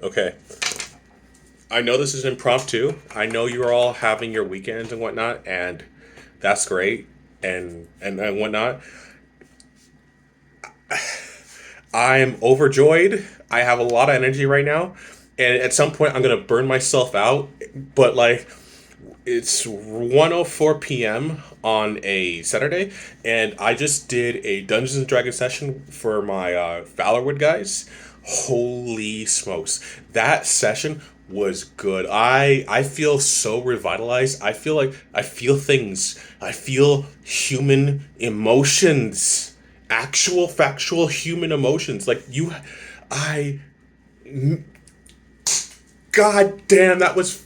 Okay. I know this is impromptu. I know you're all having your weekends and whatnot, and that's great and whatnot. I'm overjoyed. I have a lot of energy right now, and at some point I'm gonna burn myself out. But like, it's 1:04 p.m. on a Saturday, and I just did a Dungeons and Dragons session for my Valorwood guys. Holy smokes, that session was good. I feel so revitalized. I feel like I feel things. I feel human emotions, actual factual human emotions. Like you, I God damn, that was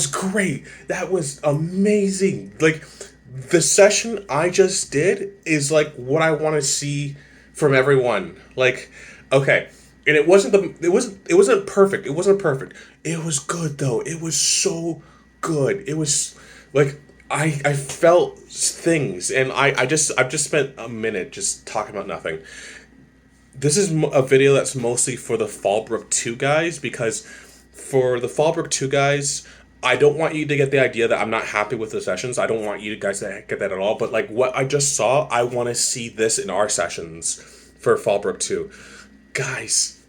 great. That was amazing. Like the session I just did is like what I want to see from everyone. Like, okay, and it wasn't perfect. It wasn't perfect. It was good though. It was so good. It was like I felt things, and I've just spent a minute just talking about nothing. This is a video that's mostly for the Fallbrook 2 guys, because for the Fallbrook 2 guys, I don't want you to get the idea that I'm not happy with the sessions. I don't want you guys to get that at all. But like what I just saw, I want to see this in our sessions for Fallbrook 2. Guys,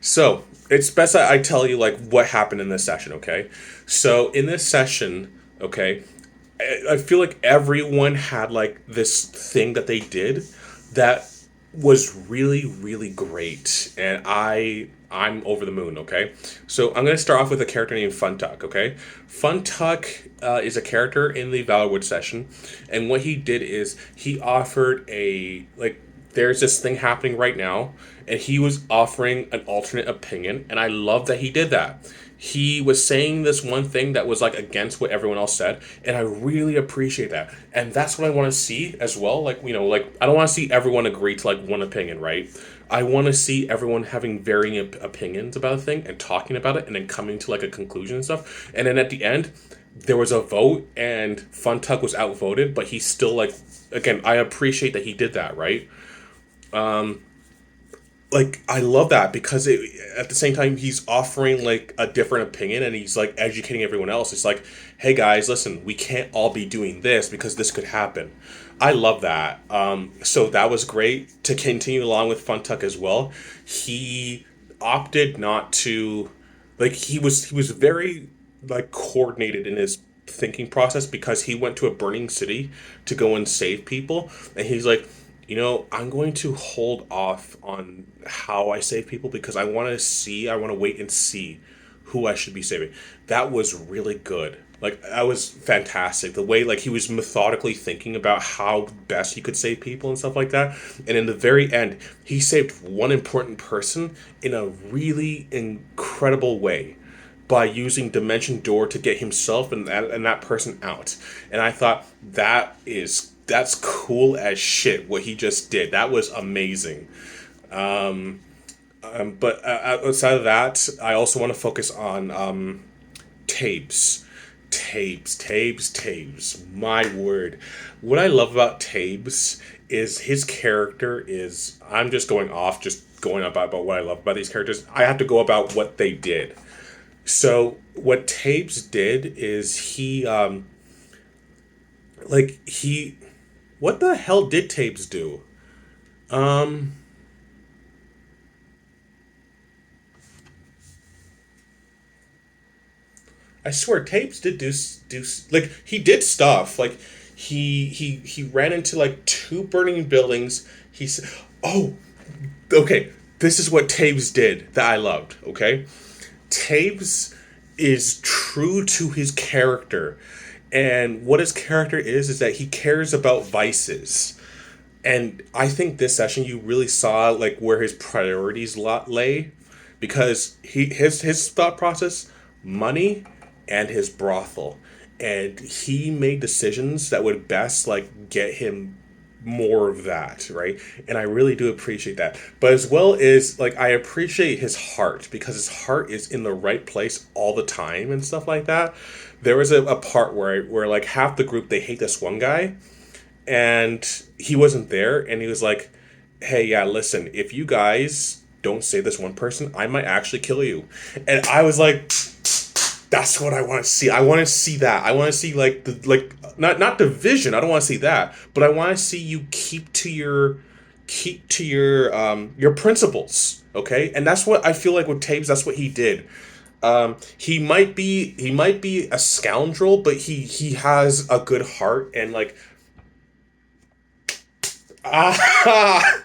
so it's best that I tell you like what happened in this session, okay? So in this session, okay, I feel like everyone had like this thing that they did that was really really great, and I'm over the moon. Okay, so I'm gonna start off with a character named Funtuck. Okay, Funtuck is a character in the Valorwood session, and what he did is he offered a like there's this thing happening right now, and he was offering an alternate opinion, and I love that he did that. He was saying this one thing that was like against what everyone else said, and I really appreciate that. And that's what I want to see as well. Like, like I don't want to see everyone agree to like one opinion, right? I want to see everyone having varying opinions about a thing and talking about it, and then coming to like a conclusion and stuff. And then at the end, there was a vote, and Funtuck was outvoted, but he still like, again, I appreciate that he did that, right? Like I love that, because at the same time he's offering like a different opinion, and he's like educating everyone else. It's like, hey guys, listen, we can't all be doing this because this could happen. I love that. So that was great. To continue along with Funtuck as well, he opted not to, like he was very like coordinated in his thinking process, because he went to a burning city to go and save people, and he's like, I'm going to hold off on how I save people, because I want to wait and see who I should be saving. That was really good. Like, that was fantastic. The way, like, he was methodically thinking about how best he could save people and stuff like that. And in the very end, he saved one important person in a really incredible way by using Dimension Door to get himself and that person out. And I thought that's cool as shit what he just did. That was amazing. But outside of that, I also want to focus on Tabes. Tabes. My word. What I love about Tabes is his character is. I'm just going off, just going about what I love about these characters. I have to go about what they did. So what Tabes did is he what the hell did Tabes do? Um I swear Tabes did do like he did stuff. Like he ran into like two burning buildings. Oh, okay. This is what Tabes did that I loved, okay? Taves is true to his character. And what his character is that he cares about vices. And I think this session you really saw like where his priorities lay, because his thought process, money and his brothel. And he made decisions that would best like get him more of that, right? And I really do appreciate that. But as well as like I appreciate his heart, because his heart is in the right place all the time and stuff like that. There was a part where like half the group they hate this one guy, and he wasn't there, and he was like, hey, yeah, listen, if you guys don't save this one person, I might actually kill you. And I was like, that's what I want to see. I want to see that. I want to see like the like not division. I don't want to see that, but I want to see you keep to your principles. Okay, and that's what I feel like with Taves. That's what he did. He might be a scoundrel, but he has a good heart and like ah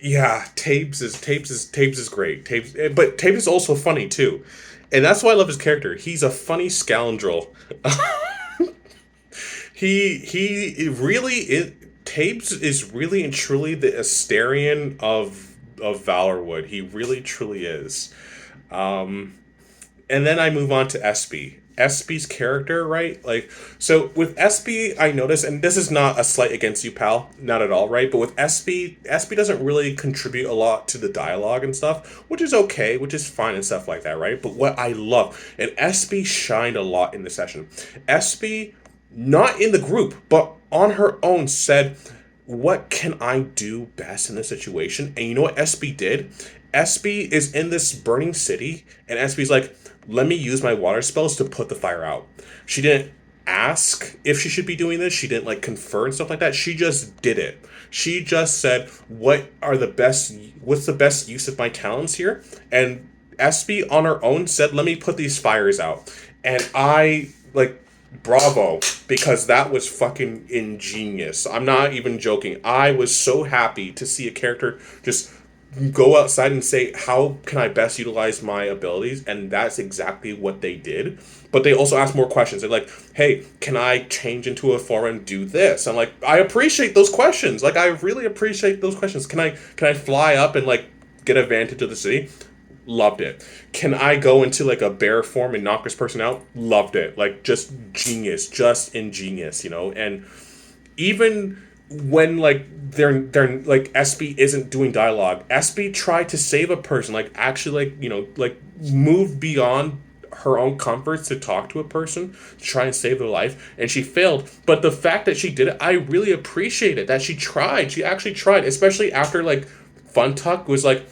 yeah. Tabes is great. Tabes, but Tabes is also funny too, and that's why I love his character. He's a funny scoundrel. He really is. Tabes is really and truly the Asterion of Valorwood. He really truly is. And then I move on to Espy. Espy's character, right? Like, so with Espy, I notice, and this is not a slight against you, pal, not at all, right? But with Espy, Espy doesn't really contribute a lot to the dialogue and stuff, which is okay, which is fine and stuff like that, right? But what I love, and Espy shined a lot in the session. Espy, not in the group, but on her own, said, what can I do best in this situation? And you know what Espy did? Espy is in this burning city, and Espy's like, let me use my water spells to put the fire out. She didn't ask if she should be doing this. She didn't like confer and stuff like that. She just did it. She just said, what's the best use of my talents here? And Espy on her own said, let me put these fires out. And I like bravo, because that was fucking ingenious. I'm not even joking. I was so happy to see a character just go outside and say, how can I best utilize my abilities? And that's exactly what they did. But they also asked more questions. They're like, hey, can I change into a form and do this? I'm like, I appreciate those questions. Like, I really appreciate those questions. Can I fly up and like get advantage of the city? Loved it. Can I go into like a bear form and knock this person out? Loved it. Like, just genius, just ingenious, you know? And even when like they're like Espy isn't doing dialogue, Espy tried to save a person, like actually like, you know, like move beyond her own comforts to talk to a person to try and save their life, and she failed. But the fact that she did it, I really appreciate it, that she tried. She actually tried, especially after like Funtuck was like,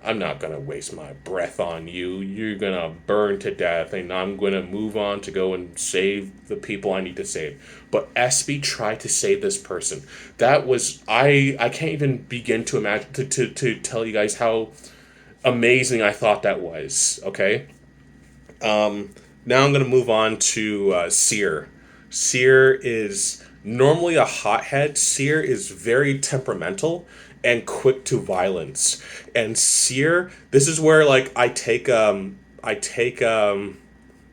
I'm not gonna waste my breath on you. You're gonna burn to death, and I'm gonna move on to go and save the people I need to save. But Espy tried to save this person. That was I can't even begin to imagine to tell you guys how amazing I thought that was. Okay. Now I'm gonna move on to Seer. Seer is normally a hothead. Seer is very temperamental and quick to violence. And Seer, this is where like I take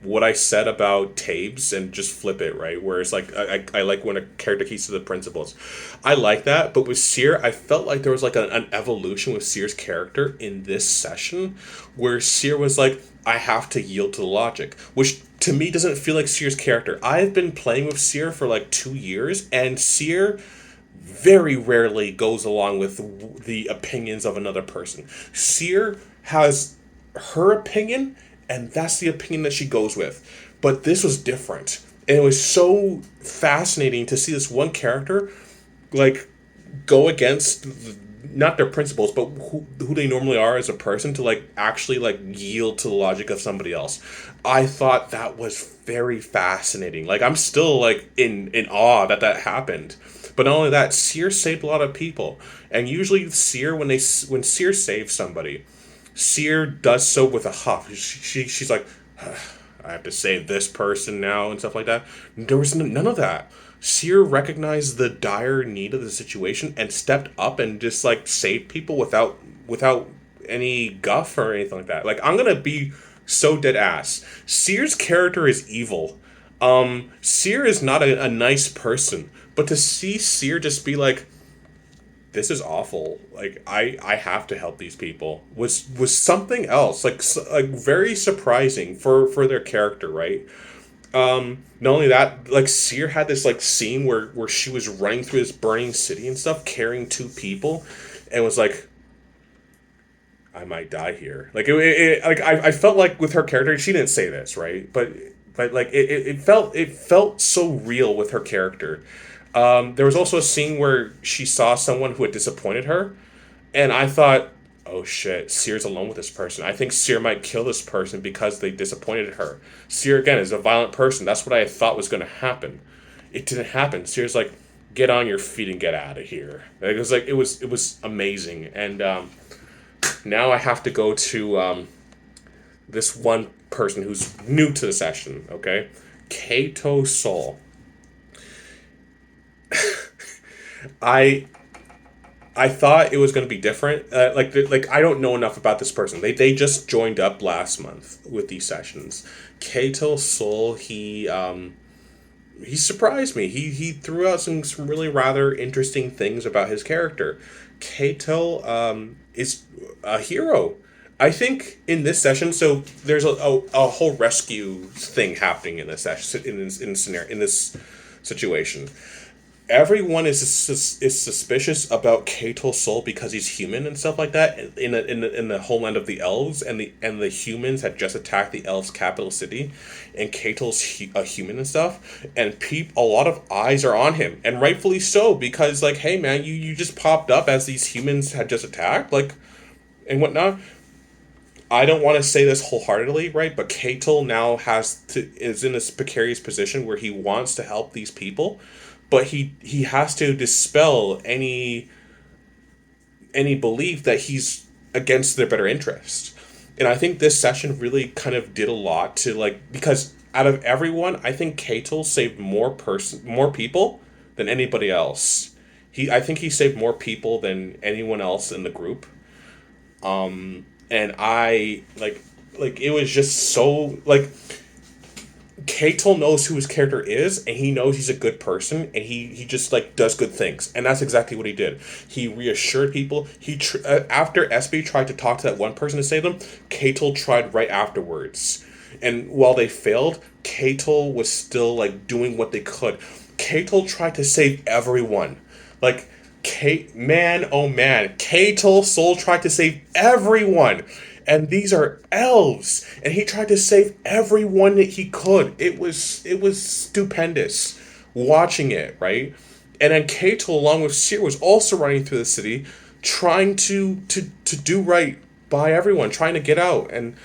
what I said about Tabes and just flip it, right? Where it's like I like when a character keeps to the principles. I like that, but with Seer, I felt like there was like an evolution with Seer's character in this session, where Seer was like, I have to yield to the logic, which to me doesn't feel like Seer's character. I've been playing with Seer for like 2 years, and Seer very rarely goes along with the opinions of another person. Seer has her opinion, and that's the opinion that she goes with. But this was different. And it was so fascinating to see this one character like go against not their principles, but who they normally are as a person, to like actually like yield to the logic of somebody else. I thought that was very fascinating. Like, I'm still like in awe that that happened. But not only that, Seer saved a lot of people. And usually Seer, when Seer saves somebody, Seer does so with a huff. She's like, I have to save this person now and stuff like that. There was none of that. Seer recognized the dire need of the situation and stepped up and just like saved people without any guff or anything like that. Like, I'm gonna be so dead ass. Seer's character is evil. Seer is not a nice person, but to see Seer just be like, this is awful. Like, I have to help these people was something else. Like very surprising for their character, right? Not only that, like Seer had this like scene where she was running through this burning city and stuff, carrying two people, and was like, I might die here. Like like I felt like with her character, she didn't say this, right? But like it felt so real with her character. There was also a scene where she saw someone who had disappointed her, and I thought, oh shit, Seer's alone with this person. I think Seer might kill this person because they disappointed her. Seer, again, is a violent person. That's what I thought was going to happen. It didn't happen. Seer's like, get on your feet and get out of here. It was amazing. And now I have to go to this one person who's new to the session, okay? Kato Soul. I I thought it was going to be different. Like I don't know enough about this person. They just joined up last month with these sessions. Kato Soul, he surprised me. He threw out some really rather interesting things about his character. Kato is a hero. I think in this session, so there's a whole rescue thing happening in this session in this situation. Everyone is suspicious about Kato's soul because he's human and stuff like that in the homeland of the elves, and the humans had just attacked the elves' capital city, and Kato's a human and stuff, and a lot of eyes are on him, and rightfully so, because like, hey man, you just popped up as these humans had just attacked, like, and whatnot. I don't want to say this wholeheartedly, right? But Cato now is in this precarious position where he wants to help these people, but he has to dispel any belief that he's against their better interest. And I think this session really kind of did a lot to, like, because out of everyone, I think Cato saved more people than anybody else. I think he saved more people than anyone else in the group. And I like it was just so like Kato knows who his character is, and he knows he's a good person, and he just like does good things, and that's exactly what he did. He reassured people. After SB tried to talk to that one person to save them, Kato tried right afterwards, and while they failed, Kato was still like doing what they could. Kato tried to save everyone, like. Man, oh man, Kato Soul tried to save everyone, and these are elves, and he tried to save everyone that he could. It was stupendous watching it, right? And then Kato, along with Seer, was also running through the city, trying to do right by everyone, trying to get out. And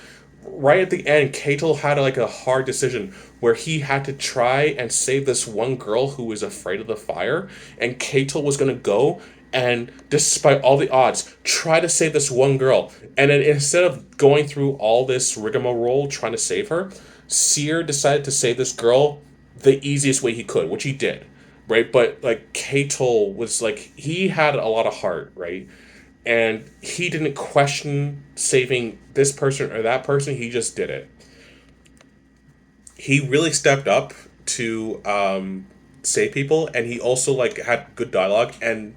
right at the end, Kato had like a hard decision where he had to try and save this one girl who was afraid of the fire, and Kato was gonna go and, despite all the odds, try to save this one girl. And then instead of going through all this rigmarole trying to save her, Seer decided to save this girl the easiest way he could, which he did, right? But like Kato was like, he had a lot of heart, right? And he didn't question saving this person or that person. He just did it. He really stepped up to save people, and he also like had good dialogue. And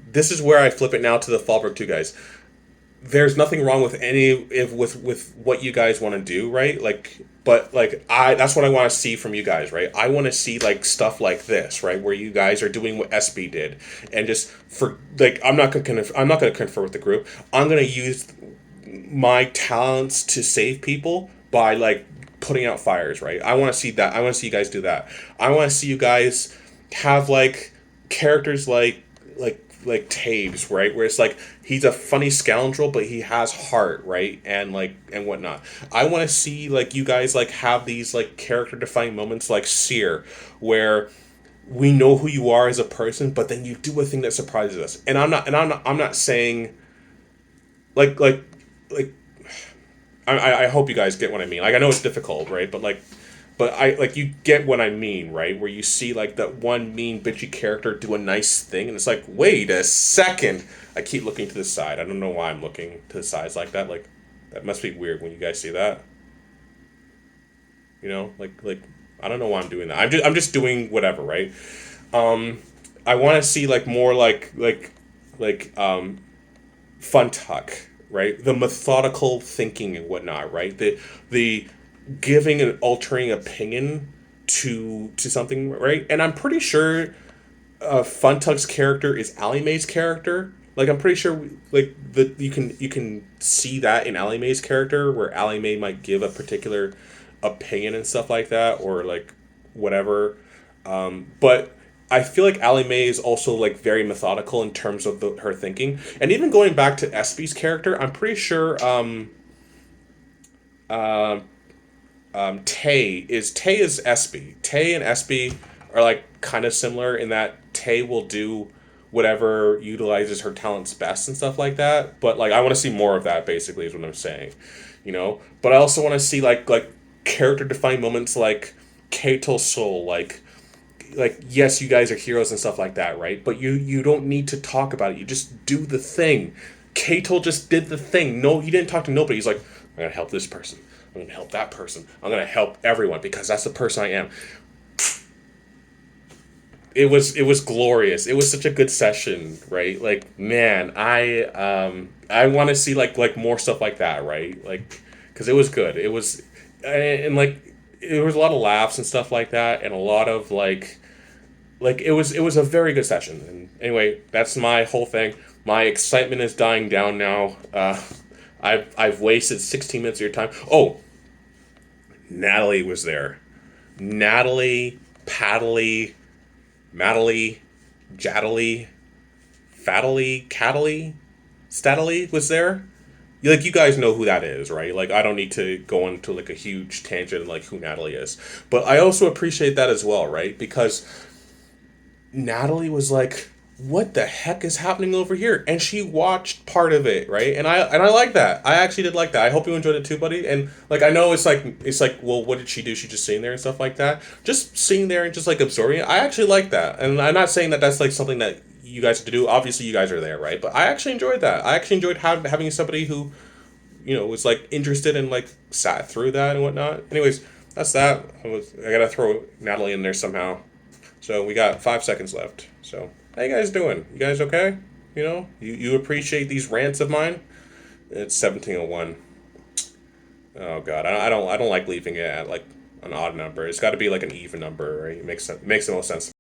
this is where I flip it now to the Fallbrook 2 guys. There's nothing wrong with with what you guys want to do, right? Like, but like that's what I want to see from you guys, right? I want to see like stuff like this, right, where you guys are doing what SB did, and just for like, I'm not gonna confer with the group. I'm gonna use my talents to save people by like putting out fires, right? I want to see that. I want to see you guys do that. I want to see you guys have like characters like Taves, right? Where it's like he's a funny scoundrel, but he has heart, right? And like and whatnot. I want to see like you guys like have these like character defining moments like Seer, where we know who you are as a person, but then you do a thing that surprises us. And I'm not saying like I hope you guys get what I mean. Like I know it's difficult, right? But I like you get what I mean, right? Where you see like that one mean bitchy character do a nice thing, and it's like, wait a second. I keep looking to the side. I don't know why I'm looking to the sides like that. Like that must be weird when you guys see that. You know, like I don't know why I'm doing that. I'm just doing whatever, right? I want to see like more like fun tuck, right? The methodical thinking and whatnot, right? The giving an altering opinion to something, right? And I'm pretty sure Funtuck's character is Ally Mae's character. Like I'm pretty sure like you can see that in Ally Mae's character, where Ally Mae might give a particular opinion and stuff like that, or like whatever. But I feel like Ally Mae is also like very methodical in terms of her thinking, and even going back to Espy's character, I'm pretty sure uh, Tay is Espy. Tay and Espy are like kind of similar in that Tay will do whatever utilizes her talents best and stuff like that. But like I want to see more of that. Basically, is what I'm saying. But I also want to see like character defining moments like Kato's soul, like yes, you guys are heroes and stuff like that, right? But you don't need to talk about it. You just do the thing. Kato just did the thing. No, he didn't talk to nobody. He's like, I'm gonna help this person. I'm gonna help that person. I'm gonna help everyone because that's the person I am. It was glorious. It was such a good session, right? Like man, I want to see like more stuff like that, right? Like because it was good. It was and like there was a lot of laughs and stuff like that, and a lot of like it was a very good session. And anyway, that's my whole thing. My excitement is dying down now. I've wasted 16 minutes of your time. Oh, Natalie was there. Natalie, Paddly, Maddly, Jaddly, Fattily, Cattily, Statily was there. Like you guys know who that is, right? Like I don't need to go into like a huge tangent like who Natalie is, but I also appreciate that as well, right? Because Natalie was like, "What the heck is happening over here?" And she watched part of it, right? And I like that. I actually did like that. I hope you enjoyed it too, buddy. And like I know it's like, well, what did she do? She just sitting there and stuff like that. Just sitting there and just like absorbing it. I actually like that. And I'm not saying that that's like something that you guys have to do. Obviously, you guys are there, right? But I actually enjoyed that. I actually enjoyed having somebody who was like interested and like sat through that and whatnot. Anyways, that's that. I gotta throw Natalie in there somehow. So we got 5 seconds left. So how you guys doing? You guys okay? You appreciate these rants of mine? It's 17:01. Oh god, I don't like leaving it at like an odd number. It's got to be like an even number, right? It makes the most sense to me.